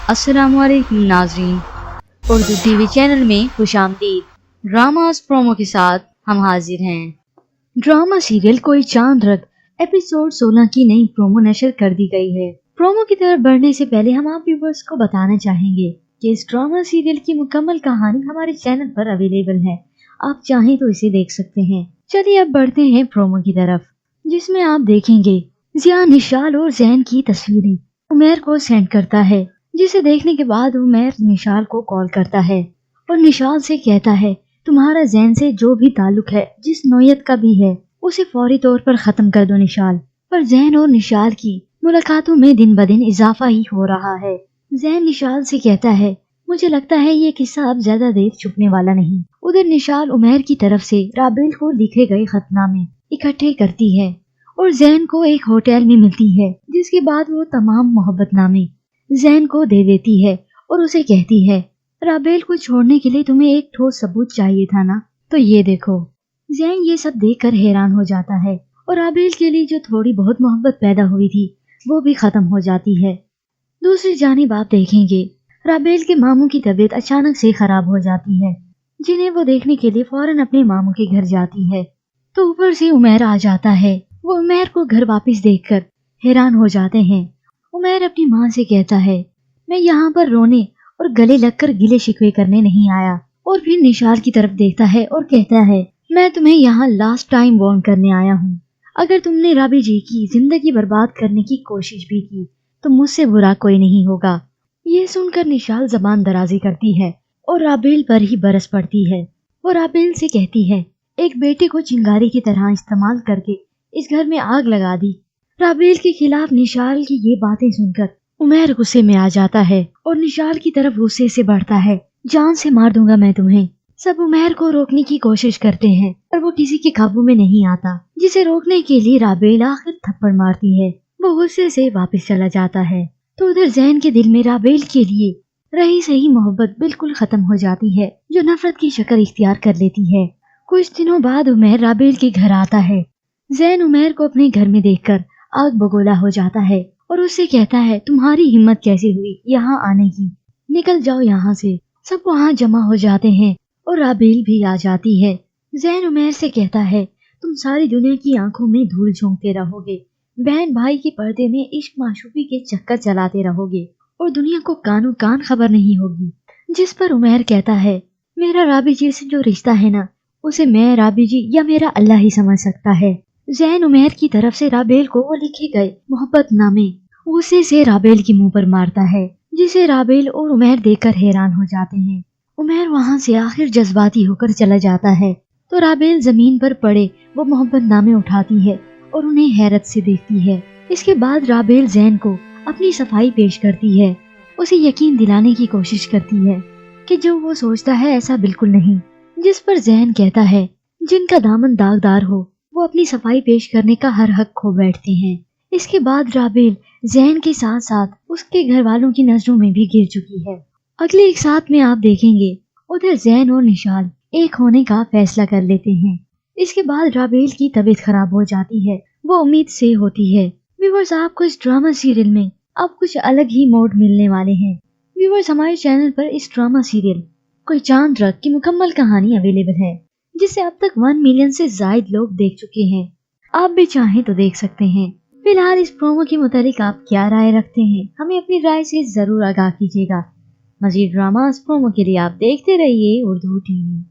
अस्सलाम वालेकुम नाज़रीन, उर्दू टीवी चैनल में खुशामदीद। ड्रामास प्रोमो के साथ हम हाजिर हैं। ड्रामा सीरियल कोई चांद रख एपिसोड 16 की नई प्रोमो नशर कर दी गई है। प्रोमो की तरफ बढ़ने से पहले हम आप व्यूअर्स को बताना चाहेंगे कि इस ड्रामा सीरियल की मुकम्मल कहानी हमारे चैनल पर अवेलेबल है। आप चाहें तो इसे देख सकते हैं। चलिए अब बढ़ते हैं प्रोमो की तरफ, जिसमें आप देखेंगे जिया निशाल और जैन की तस्वीरें उमैर को सेंड करता है, जिसे देखने के बाद उमैर निशाल को कॉल करता है और निशाल से कहता है तुम्हारा जैन से जो भी ताल्लुक है, जिस नौयत का भी है, उसे फौरी तौर पर खत्म कर दो निशाल। पर जैन और निशाल की मुलाकातों में दिन ब दिन इजाफा ही हो रहा है। जैन निशाल से कहता है मुझे लगता है ये किस्सा अब ज्यादा देर छुपने वाला नहीं। उधर निशाल उमैर की तरफ से राबेल को लिखे गए खतनामे इकट्ठे करती है और जैन को एक होटल में मिलती है, जिसके बाद वो तमाम मोहब्बतनामे जैन को दे देती है और उसे कहती है राबेल को छोड़ने के लिए तुम्हें एक ठोस सबूत चाहिए था ना, तो ये देखो। जैन ये सब देखकर हैरान हो जाता है और राबेल के लिए जो थोड़ी बहुत मोहब्बत पैदा हुई थी वो भी खत्म हो जाती है। दूसरी जानिब आप देखेंगे राबेल के मामू की तबीयत अचानक से खराब हो जाती है, जिन्हें वो देखने के लिए फौरन अपने मामू के घर जाती है। तो ऊपर से उमैर आ जाता है। वो उमैर को घर वापस देखकर हैरान हो जाते हैं। उमैर अपनी माँ से कहता है मैं यहाँ पर रोने और गले लगकर गिले शिकवे करने नहीं आया। और फिर निशाल की तरफ देखता है और कहता है मैं तुम्हें यहाँ लास्ट टाइम वार्न करने आया हूँ। अगर तुमने राबी जी की जिंदगी बर्बाद करने की कोशिश भी की तो मुझसे बुरा कोई नहीं होगा। ये सुनकर निशाल जबान दराजी करती है और राबेल पर ही बरस पड़ती है। वो राबेल से कहती है एक बेटे को चिंगारी की तरह इस्तेमाल करके इस घर में आग लगा दी। राबेल के खिलाफ निशाल की ये बातें सुनकर उमैर गुस्से में आ जाता है और निशाल की तरफ गुस्से से बढ़ता है जान से मार दूंगा मैं तुम्हें। सब उमैर को रोकने की कोशिश करते हैं पर वो किसी के काबू में नहीं आता, जिसे रोकने के लिए राबेल आखिर थप्पड़ मारती है। वो गुस्से से वापस चला जाता है। तो उधर जैन के दिल में राबेल के लिए रही सही मोहब्बत बिल्कुल खत्म हो जाती है, जो नफरत की शक्ल इख्तियार कर लेती है। कुछ दिनों बाद उमैर राबेल के घर आता है। जैन उमैर को अपने घर में देखकर आग बगोला हो जाता है और उससे कहता है तुम्हारी हिम्मत कैसे हुई यहाँ आने की, निकल जाओ यहाँ से। सब वहाँ जमा हो जाते हैं और राबेल भी आ जाती है। जैन उमैर से कहता है तुम सारी दुनिया की आंखों में धूल झोंकते रहोगे, बहन भाई के पर्दे में इश्क माशूकी के चक्कर चलाते रहोगे और दुनिया को कानों कान खबर नहीं होगी। जिस पर उमैर कहता है मेरा राबी जी से जो रिश्ता है ना, उसे मैं राबी जी या मेरा अल्लाह ही समझ सकता है। जैन उमैर की तरफ से राबेल को वो लिखे गए मोहब्बत नामे गुस्से से राबेल के मुंह पर मारता है, जिसे राबेल और उमैर देखकर हैरान हो जाते हैं। उमैर वहाँ से आखिर जज्बाती होकर चला जाता है। तो राबेल जमीन पर पड़े वो मोहब्बत नामे उठाती है और उन्हें हैरत से देखती है। इसके बाद राबेल जैन को अपनी सफाई पेश करती है, उसे यकीन दिलाने की कोशिश करती है कि जो वो सोचता है ऐसा बिल्कुल नहीं। जिस पर जैन कहता है जिनका दामन दागदार हो वो अपनी सफाई पेश करने का हर हक खो बैठते हैं। इसके बाद राबेल जैन के साथ साथ उसके घर वालों की नजरों में भी गिर चुकी है। अगले एक साथ में आप देखेंगे उधर जैन और निशाल एक होने का फैसला कर लेते हैं। इसके बाद राबेल की तबीयत खराब हो जाती है, वो उम्मीद से होती है। व्यूअर्स आपको इस ड्रामा सीरियल में अब कुछ अलग ही मोड मिलने वाले हैं। व्यूअर्स हमारे चैनल पर इस ड्रामा सीरियल कोई चांद रख की मुकम्मल कहानी अवेलेबल है, जिसे अब तक 1 मिलियन से ज्यादा लोग देख चुके हैं। आप भी चाहें तो देख सकते हैं। फिलहाल इस प्रोमो के मुतालिक आप क्या राय रखते हैं, हमें अपनी राय से जरूर आगाह कीजिएगा। मजीद ड्रामास प्रोमो के लिए आप देखते रहिए उर्दू टीवी।